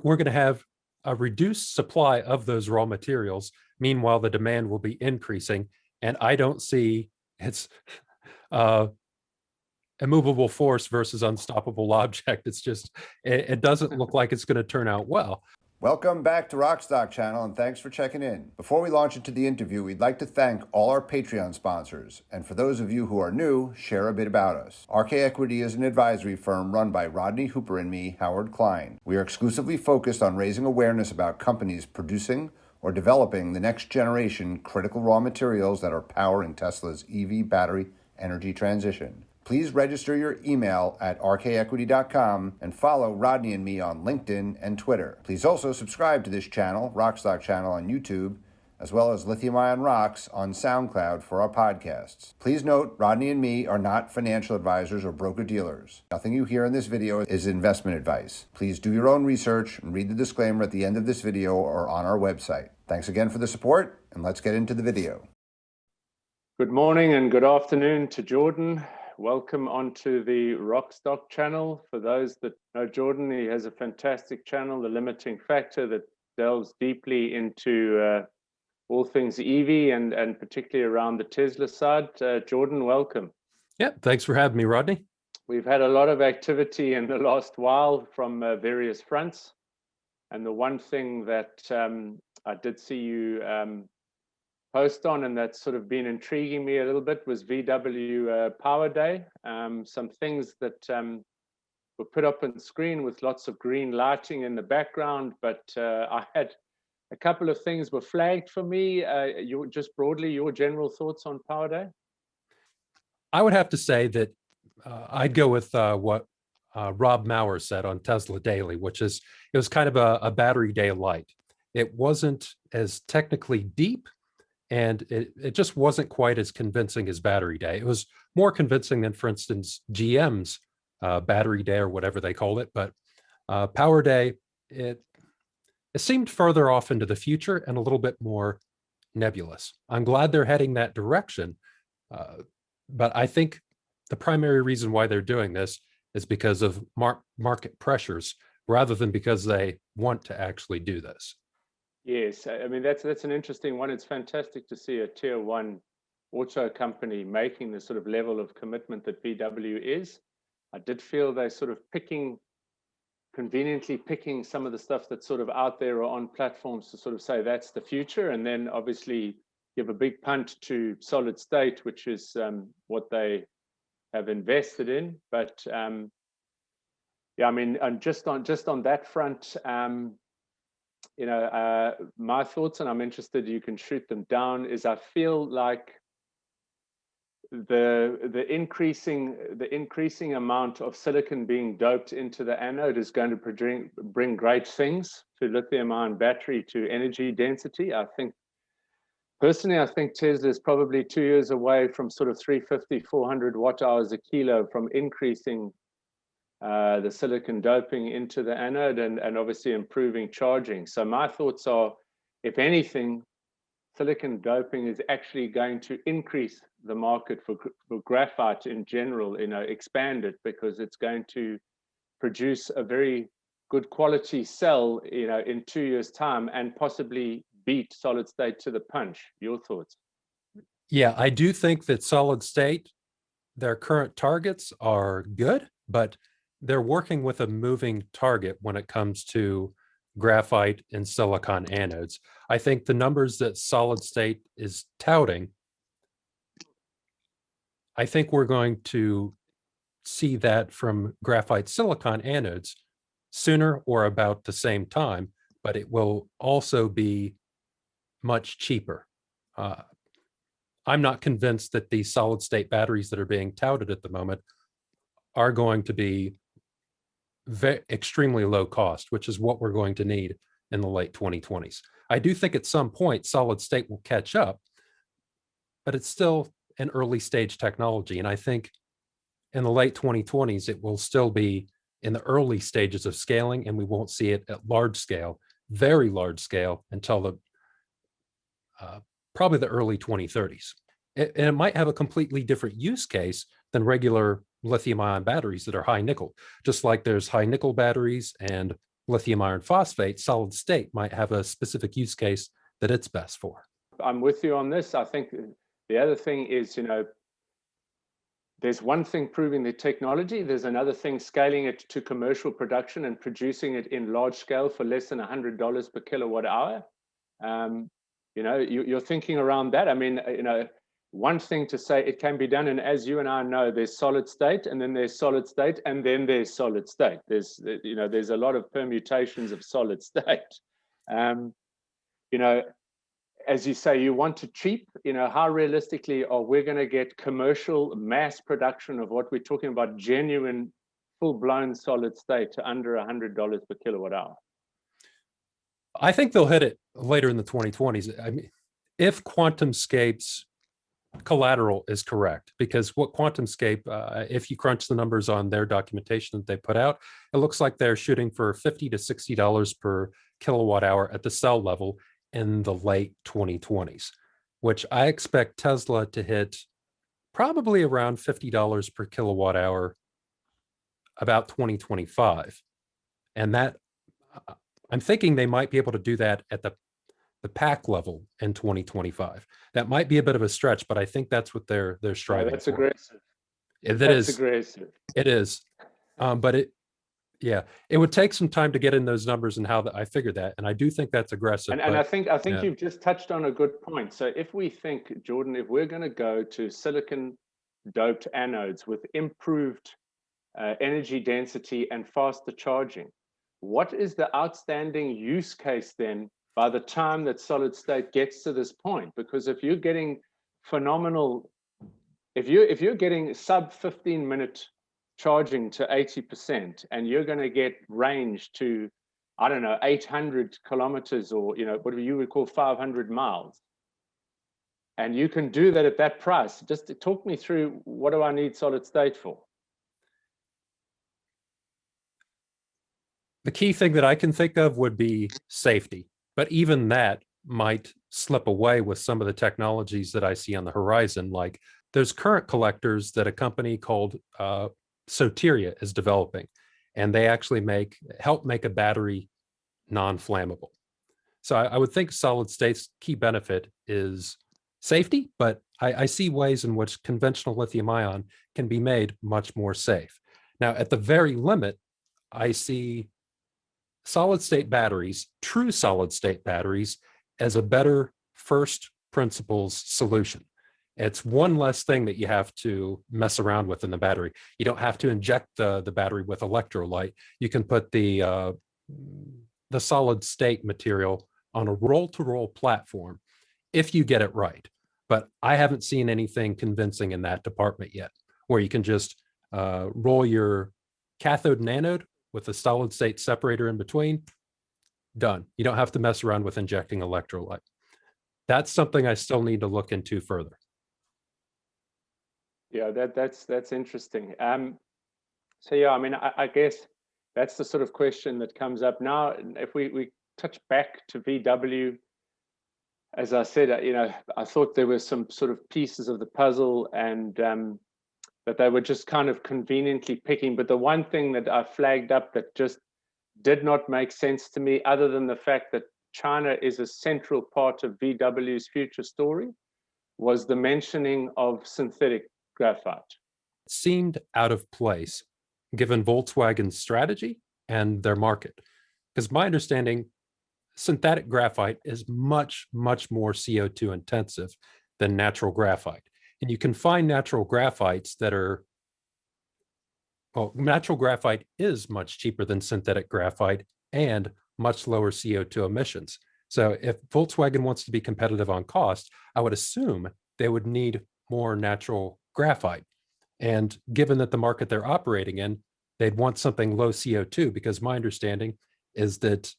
we're going to have a reduced supply of those raw materials. Meanwhile, the demand will be increasing. And I don't see it's immovable force versus unstoppable object. It's just, it doesn't look like it's going to turn out well. Welcome back to Rockstock Channel, and thanks for checking in. Before we launch into the interview, we'd like to thank all our Patreon sponsors. And for those of you who are new, share a bit about us. RK Equity is an advisory firm run by Rodney, Hooper, and me, Howard Klein. We are exclusively focused on raising awareness about companies producing or developing the next generation critical raw materials that are powering Tesla's EV battery energy transition. Please register your email at rkequity.com and follow Rodney and me on LinkedIn and Twitter. Please also subscribe to this channel, Rockstock Channel, on YouTube, as well as Lithium Ion Rocks on SoundCloud for our podcasts. Please note, Rodney and me are not financial advisors or broker-dealers. Nothing you hear in this video is investment advice. Please do your own research and read the disclaimer at the end of this video or on our website. Thanks again for the support, and let's get into the video. Good morning and good afternoon to Jordan. Welcome onto the Rockstock channel. For those that know Jordan, he has a fantastic channel, The Limiting Factor, that delves deeply into all things EV and particularly around the Tesla side. Jordan, welcome. Yeah, thanks for having me, Rodney. We've had a lot of activity in the last while from various fronts. And the one thing that I did see you post on, and that's sort of been intriguing me a little bit, was VW Power Day. Some things that were put up on screen with lots of green lighting in the background, but I had a couple of things were flagged for me. Just broadly, your general thoughts on Power Day? I would have to say that I'd go with what Rob Maurer said on Tesla Daily, which is it was kind of a battery day light. It wasn't as technically deep, and it just wasn't quite as convincing as Battery Day. It was more convincing than, for instance, GM's Battery Day or whatever they called it. But Power Day, it seemed further off into the future and a little bit more nebulous. I'm glad they're heading that direction. But I think the primary reason why they're doing this is because of market pressures rather than because they want to actually do this. Yes, I mean, that's an interesting one. It's fantastic to see a tier one auto company making the sort of level of commitment that VW is. I did feel they're sort of conveniently picking some of the stuff that's sort of out there or on platforms to sort of say that's the future, and then obviously give a big punt to solid state, which is what they have invested in. But yeah, I mean, and just on that front, my thoughts, and I'm interested, you can shoot them down, is I feel like the increasing amount of silicon being doped into the anode is going to bring great things to lithium ion battery, to energy density. Personally, I think Tesla is probably 2 years away from sort of 350, 400 watt hours a kilo from increasing the silicon doping into the anode and obviously improving charging. So my thoughts are, if anything, silicon doping is actually going to increase the market for graphite in general, expand it, because it's going to produce a very good quality cell, in 2 years' time, and possibly beat solid state to the punch. Your thoughts? Yeah, I do think that solid state, their current targets are good, but they're working with a moving target when it comes to graphite and silicon anodes. I think the numbers that solid state is touting, I think we're going to see that from graphite silicon anodes sooner or about the same time, but it will also be much cheaper. I'm not convinced that these solid state batteries that are being touted at the moment are going to be extremely low cost, which is what we're going to need in the late 2020s. I do think at some point solid state will catch up, but it's still an early stage technology. And I think in the late 2020s, it will still be in the early stages of scaling, and we won't see it at large scale, very large scale, until the probably the early 2030s. And it might have a completely different use case than regular lithium ion batteries that are high nickel, just like there's high nickel batteries and lithium iron phosphate, solid state might have a specific use case that it's best for. I'm with you on this. I think the other thing is, there's one thing proving the technology, there's another thing scaling it to commercial production and producing it in large scale for less than $100 per kilowatt hour. You're thinking around that. I mean, one thing to say it can be done, and as you and I know, there's solid state, and then there's solid state, and then there's solid state. There's a lot of permutations of solid state. As you say, you want to cheap, how realistically are we going to get commercial mass production of what we're talking about, genuine, full-blown solid state to under $100 per kilowatt hour? I think they'll hit it later in the 2020s. I mean, if QuantumScape's collateral is correct, because what QuantumScape, if you crunch the numbers on their documentation that they put out, it looks like they're shooting for $50 to $60 per kilowatt hour at the cell level in the late 2020s, which I expect Tesla to hit probably around $50 per kilowatt hour about 2025. And that, I'm thinking they might be able to do that at the pack level in 2025. That might be a bit of a stretch, but I think that's what they're striving that's for. Aggressive. That's aggressive. It is. But it would take some time to get in those numbers and how I figured that. And I do think that's aggressive. And I think you've just touched on a good point. So if we think, Jordan, if we're going to go to silicon doped anodes with improved energy density and faster charging, what is the outstanding use case then by the time that solid state gets to this point? Because if you're getting phenomenal, if you're getting sub 15-minute charging to 80%, and you're going to get range to, I don't know, 800 kilometers, or what you would call 500 miles, and you can do that at that price, just talk me through, what do I need solid state for? The key thing that I can think of would be safety, but even that might slip away with some of the technologies that I see on the horizon. Like, there's current collectors that a company called Soteria is developing, and they actually help make a battery non-flammable. So I would think solid state's key benefit is safety, but I see ways in which conventional lithium ion can be made much more safe. Now, at the very limit, I see solid state batteries, true solid state batteries, as a better first principles solution. It's one less thing that you have to mess around with in the battery. You don't have to inject the battery with electrolyte. You can put the solid state material on a roll-to-roll platform if you get it right. But I haven't seen anything convincing in that department yet, where you can just roll your cathode and anode with a solid state separator in between, done. You don't have to mess around with injecting electrolyte. That's something I still need to look into further. Yeah, that's interesting. So yeah, I mean, I guess that's the sort of question that comes up now. If we touch back to VW, as I said, I thought there were some sort of pieces of the puzzle, and that they were just kind of conveniently picking. But the one thing that I flagged up that just did not make sense to me, other than the fact that China is a central part of VW's future story, was the mentioning of synthetic graphite. It seemed out of place given Volkswagen's strategy and their market. Because my understanding, synthetic graphite is much, much more CO2 intensive than natural graphite. And you can find natural graphites that are, well, natural graphite is much cheaper than synthetic graphite and much lower CO2 emissions. So if Volkswagen wants to be competitive on cost, I would assume they would need more natural graphite. And given that the market they're operating in, they'd want something low CO2, because my understanding is that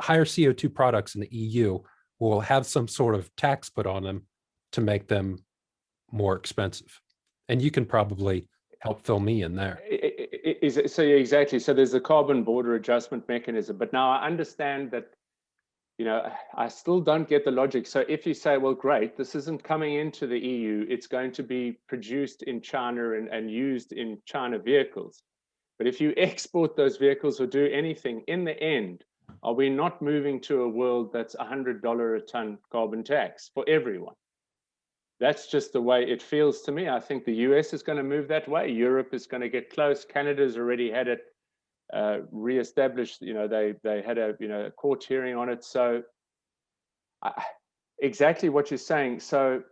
higher CO2 products in the EU will have some sort of tax put on them to make them more expensive. And you can probably help fill me in there. So yeah, exactly. So there's a carbon border adjustment mechanism. But now I understand that, I still don't get the logic. So if you say, well, great, this isn't coming into the EU, it's going to be produced in China and used in China vehicles. But if you export those vehicles or do anything, in the end, are we not moving to a world that's $100 a ton carbon tax for everyone? That's just the way it feels to me. I think the US is going to move that way. Europe is going to get close. Canada's already had it reestablished. They had a court hearing on it. So exactly what you're saying. So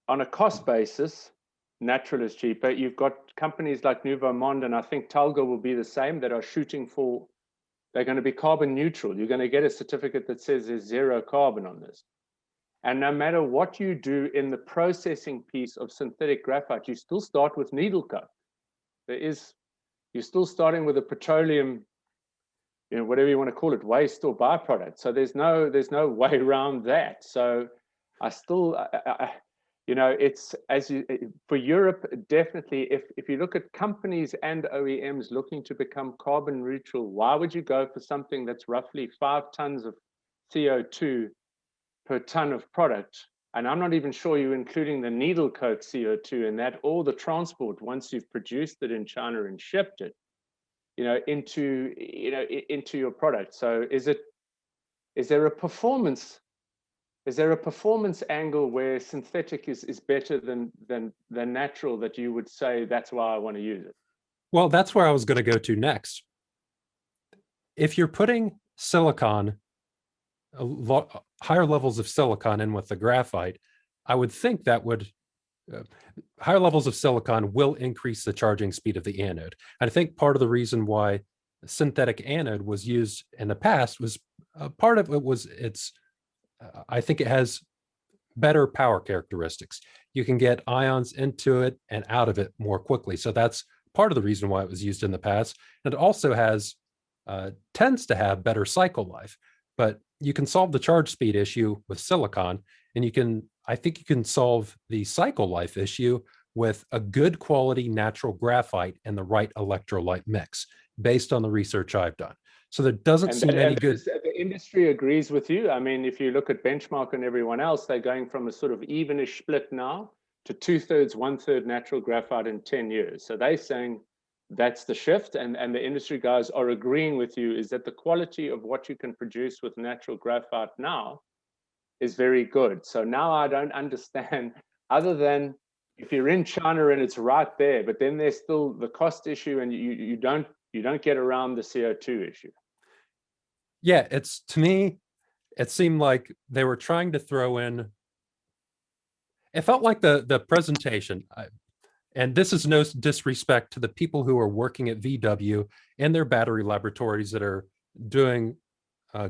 on a cost basis, natural is cheaper. You've got companies like Novonix, and I think Talga will be the same, that are shooting for, they're going to be carbon neutral. You're going to get a certificate that says there's zero carbon on this. And no matter what you do in the processing piece of synthetic graphite, you still start with needle coke. You're still starting with a petroleum, whatever you want to call it, waste or byproduct. So there's no way around that. So I still, it's for Europe, definitely, if you look at companies and OEMs looking to become carbon neutral, why would you go for something that's roughly 5 tons of CO2 per ton of product? And I'm not even sure you're including the needle coke CO2 in that, or the transport once you've produced it in China and shipped it, into your product. So is there a performance angle where synthetic is better than natural, that you would say that's why I want to use it? Well, that's where I was going to go to next. If you're putting silicon, higher levels of silicon in with the graphite, I would think that would higher levels of silicon will increase the charging speed of the anode. And I think part of the reason why synthetic anode was used in the past was part of it was I think it has better power characteristics. You can get ions into it and out of it more quickly. So that's part of the reason why it was used in the past. And it also tends to have better cycle life. But you can solve the charge speed issue with silicon, and I think you can solve the cycle life issue with a good quality natural graphite and the right electrolyte mix, based on the research I've done. So there doesn't seem any good. The industry agrees with you. I mean, if you look at Benchmark and everyone else, they're going from a sort of evenish split now to 2/3, 1/3 natural graphite in 10 years. So they're saying that's the shift, and the industry guys are agreeing with you, is that the quality of what you can produce with natural graphite now is very good. So now I don't understand, other than if you're in China and it's right there, but then there's still the cost issue, and you don't get around the CO2 issue. Yeah, to me, it seemed like they were trying to throw in. It felt like the presentation, and this is no disrespect to the people who are working at VW and their battery laboratories that are doing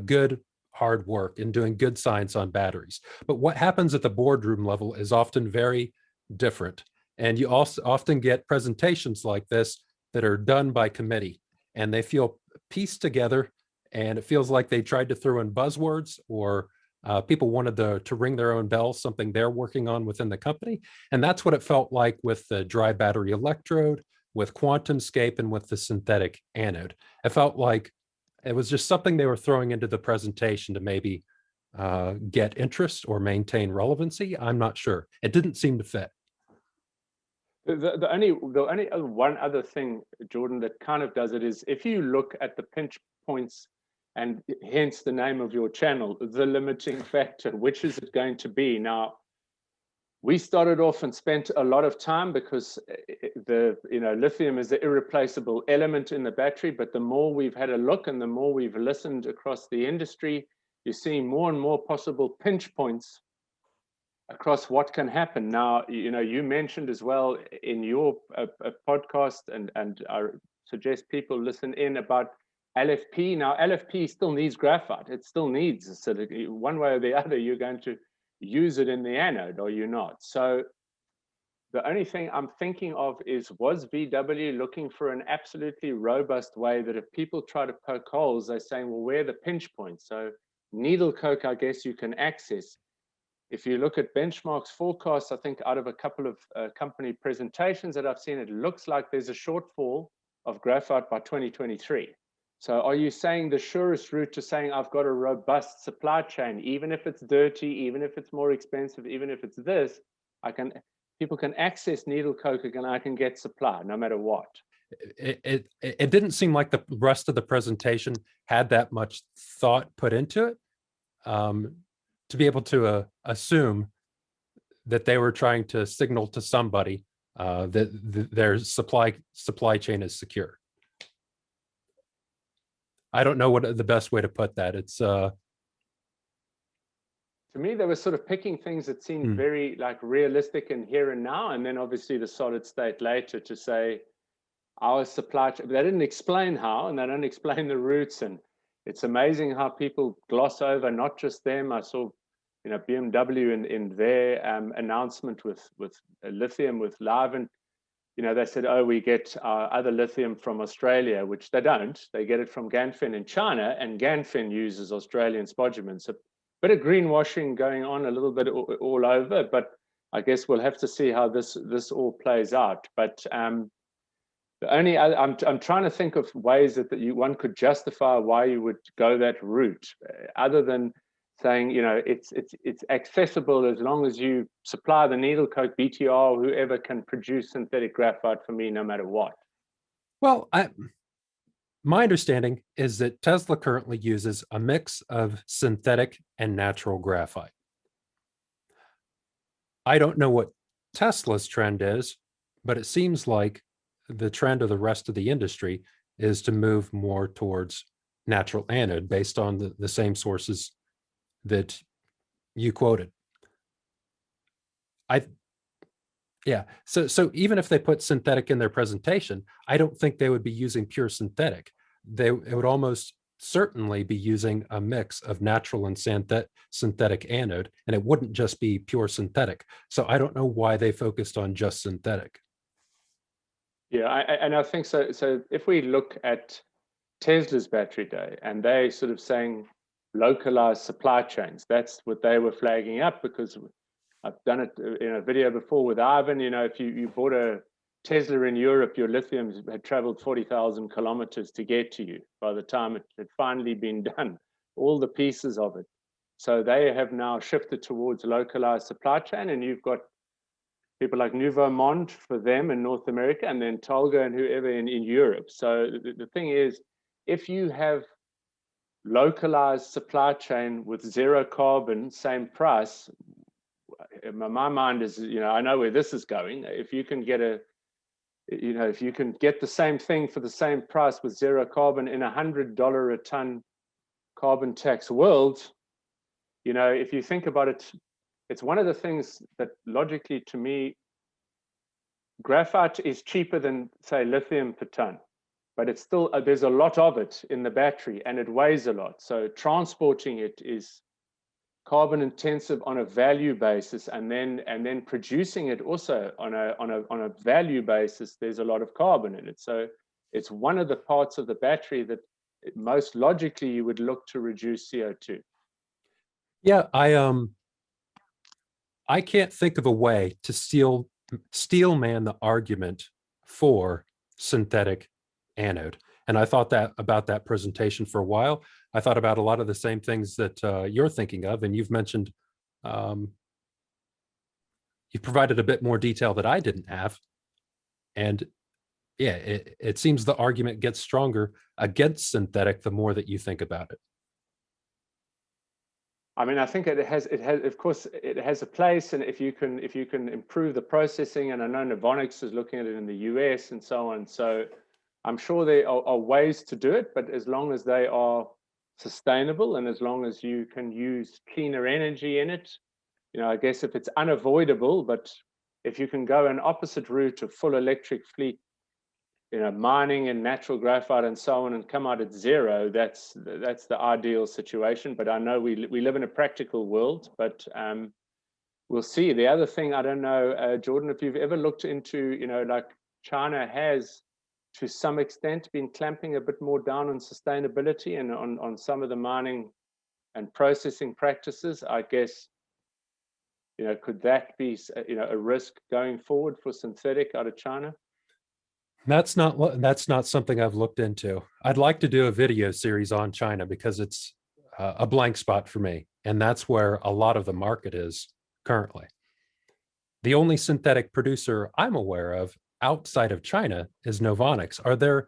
good hard work and doing good science on batteries. But what happens at the boardroom level is often very different. And you also often get presentations like this that are done by committee, and they feel pieced together, and it feels like they tried to throw in buzzwords, or people wanted to ring their own bell, something they're working on within the company. And that's what it felt like with the dry battery electrode, with QuantumScape, and with the synthetic anode. It felt like it was just something they were throwing into the presentation to maybe get interest or maintain relevancy. I'm not sure. It didn't seem to fit. The only one other thing, Jordan, that kind of does it is, if you look at the pinch points, and hence the name of your channel, the limiting factor, which is it going to be? Now, we started off and spent a lot of time, because lithium is the irreplaceable element in the battery. But the more we've had a look and the more we've listened across the industry, you're seeing more and more possible pinch points across what can happen. Now, you mentioned as well in your podcast, and I suggest people listen in, about LFP. Now, LFP still needs graphite. It still needs silicon. One way or the other, you're going to use it in the anode, or you're not. So the only thing I'm thinking of is, was VW looking for an absolutely robust way that if people try to poke holes, they're saying, well, where are the pinch points? So needle coke, I guess you can access. If you look at Benchmark's forecasts, I think out of a couple of company presentations that I've seen, it looks like there's a shortfall of graphite by 2023. So are you saying the surest route to saying I've got a robust supply chain, even if it's dirty, even if it's more expensive, even if it's this, people can access needle coke and I can get supply no matter what? it didn't seem like the rest of the presentation had that much thought put into it, to be able to assume that they were trying to signal to somebody that their supply chain is secure. I don't know what the best way to put that. It's To me, they were sort of picking things that seemed very like realistic and here and now, and then obviously the solid state later to say our supply chain. They didn't explain how, and they don't explain the routes, and it's amazing how people gloss over not just them. I saw, BMW in their announcement with lithium with Livent. They said, oh, we get our other lithium from Australia, which they don't. They get it from Ganfeng in China, and Ganfeng uses Australian spodumene. So a bit of greenwashing going on a little bit all over, but I guess we'll have to see how this all plays out. But the only other, I'm trying to think of ways that one could justify why you would go that route, other than saying, it's accessible as long as you supply the needle coke, BTR, whoever can produce synthetic graphite for me, no matter what. Well, my understanding is that Tesla currently uses a mix of synthetic and natural graphite. I don't know what Tesla's trend is, but it seems like the trend of the rest of the industry is to move more towards natural anode based on the same sources that you quoted. So even if they put synthetic in their presentation, I don't think they would be using pure synthetic. It would almost certainly be using a mix of natural and synthetic anode, and it wouldn't just be pure synthetic. So I don't know why they focused on just synthetic. Yeah, I think so. So if we look at Tesla's battery day, and they sort of saying localized supply chains, that's what they were flagging up, because I've done it in a video before with Ivan. If you bought a Tesla in Europe, your lithium had traveled 40,000 kilometers to get to you by the time it had finally been done, all the pieces of it. So they have now shifted towards localized supply chain, and you've got people like Novonix for them in North America, and then Tolga and whoever in Europe. So the thing is, if you have localized supply chain with zero carbon, same price, my mind is, I know where this is going. If you can get if you can get the same thing for the same price with zero carbon in $100 a ton carbon tax world, if you think about it, it's one of the things that logically to me, graphite is cheaper than, say, lithium per ton, but it's still, there's a lot of it in the battery and it weighs a lot. So transporting it is carbon intensive on a value basis, and then producing it also on a value basis, there's a lot of carbon in it. So it's one of the parts of the battery that most logically you would look to reduce CO2. Yeah, I can't think of a way to steel man the argument for synthetic anode. And I thought that about that presentation for a while. I thought about a lot of the same things that you're thinking of, and you've mentioned, you provided a bit more detail that I didn't have. And yeah, it seems the argument gets stronger against synthetic the more that you think about it. I mean, I think it has, of course, it has a place, and if you can improve the processing, and I know Novonix is looking at it in the US and so on. So I'm sure there are ways to do it, but as long as they are sustainable and as long as you can use cleaner energy in it, I guess if it's unavoidable, but if you can go an opposite route of full electric fleet, mining and natural graphite and so on, and come out at zero, that's the ideal situation. But I know we live in a practical world, but we'll see. The other thing, I don't know, Jordan, if you've ever looked into, like China has to some extent been clamping a bit more down on sustainability and on some of the mining and processing practices. I guess, could that be, a risk going forward for synthetic out of China? That's not something I've looked into. I'd like to do a video series on China because it's a blank spot for me, and that's where a lot of the market is currently. The only synthetic producer I'm aware of outside of China is Novonix. Are there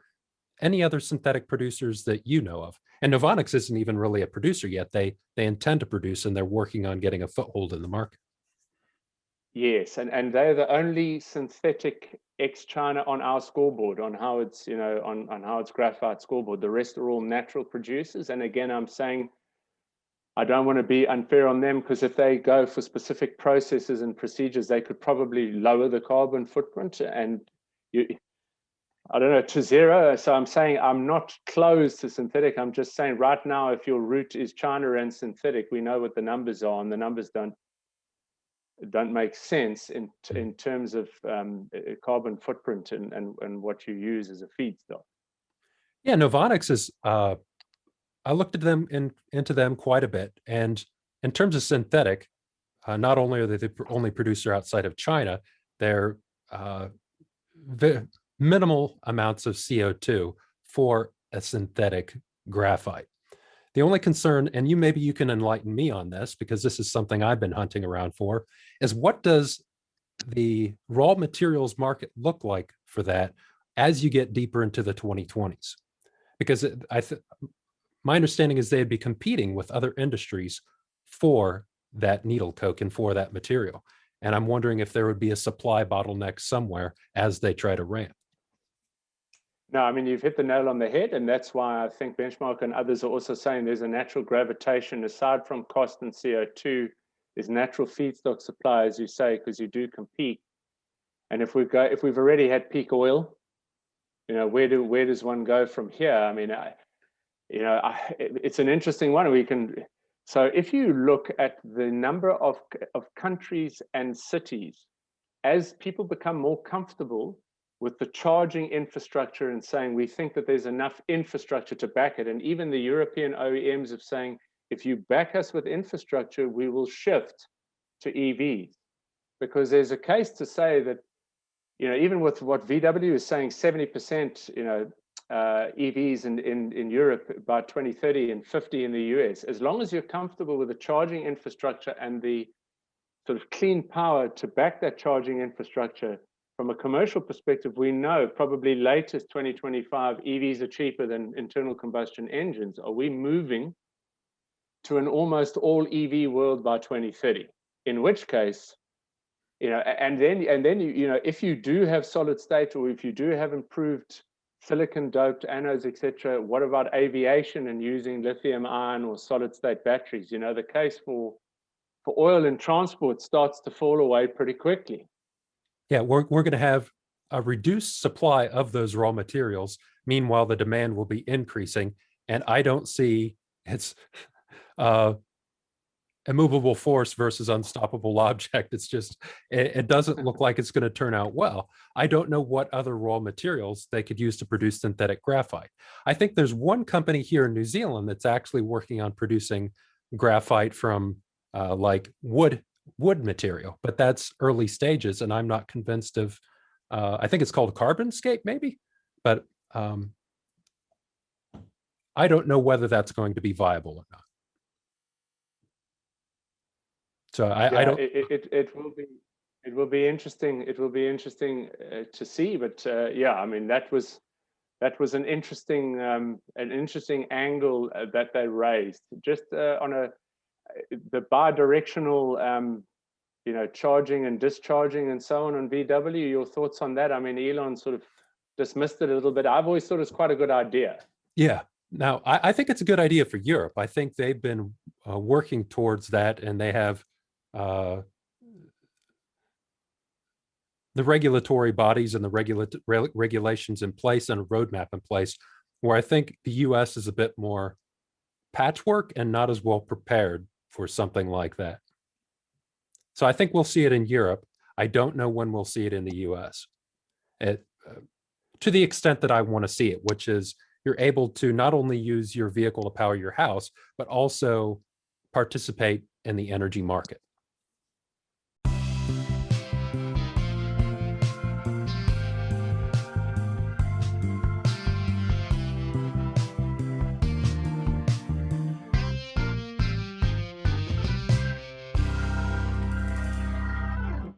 any other synthetic producers that you know of? And Novonix isn't even really a producer yet. They intend to produce, and they're working on getting a foothold in the market. Yes, and they're the only synthetic ex-China on our scoreboard, on how it's, on how it's graphite scoreboard. The rest are all natural producers. And again, I'm saying I don't want to be unfair on them, because if they go for specific processes and procedures, they could probably lower the carbon footprint and I don't know, to zero. So I'm saying I'm not closed to synthetic. I'm just saying right now, if your route is China and synthetic, we know what the numbers are, and the numbers don't make sense in terms of carbon footprint and what you use as a feedstock. Yeah, Novonix is. I looked at them into them quite a bit, and in terms of synthetic, not only are they the only producer outside of China, they're minimal amounts of CO2 for a synthetic graphite. The only concern, and maybe you can enlighten me on this, because this is something I've been hunting around for, is what does the raw materials market look like for that as you get deeper into the 2020s? Because my understanding is they'd be competing with other industries for that needle coke and for that material. And I'm wondering if there would be a supply bottleneck somewhere as they try to ramp. No, I mean, you've hit the nail on the head, and that's why I think Benchmark and others are also saying there's a natural gravitation aside from cost and CO2. There's natural feedstock supply, as you say, because you do compete. And if we've already had peak oil, where does one go from here? I mean, it's an interesting one. So if you look at the number of countries and cities, as people become more comfortable with the charging infrastructure and saying we think that there's enough infrastructure to back it, and even the European OEMs of saying, if you back us with infrastructure, we will shift to EVs. Because there's a case to say that, even with what VW is saying, 70%, EVs in Europe by 2030 and 50 in the US, as long as you're comfortable with the charging infrastructure and the sort of clean power to back that charging infrastructure, from a commercial perspective, we know probably latest 2025, EVs are cheaper than internal combustion engines. Are we moving to an almost all EV world by 2030? In which case, and then if you do have solid state, or if you do have improved silicon doped anodes, etc., what about aviation and using lithium ion or solid state batteries? The case for oil and transport starts to fall away pretty quickly. Yeah, we're going to have a reduced supply of those raw materials. Meanwhile, the demand will be increasing, and I don't see it's immovable force versus unstoppable object. It's just, it doesn't look like it's going to turn out well. I don't know what other raw materials they could use to produce synthetic graphite. I think there's one company here in New Zealand that's actually working on producing graphite from like wood material, but that's early stages, and I'm not convinced of, I think it's called Carbonscape maybe, but I don't know whether that's going to be viable or not. So I don't. It will be interesting. It will be interesting to see. But yeah, I mean, that was an interesting angle that they raised. Just on the bidirectional, charging and discharging and so on VW. Your thoughts on that? I mean, Elon sort of dismissed it a little bit. I've always thought it's quite a good idea. Yeah. Now, I think it's a good idea for Europe. I think they've been working towards that, and they have the regulatory bodies and the regulations in place and a roadmap in place, where I think the US is a bit more patchwork and not as well prepared for something like that. So I think we'll see it in Europe. I don't know when we'll see it in the US. To the extent that I want to see it, which is you're able to not only use your vehicle to power your house, but also participate in the energy market.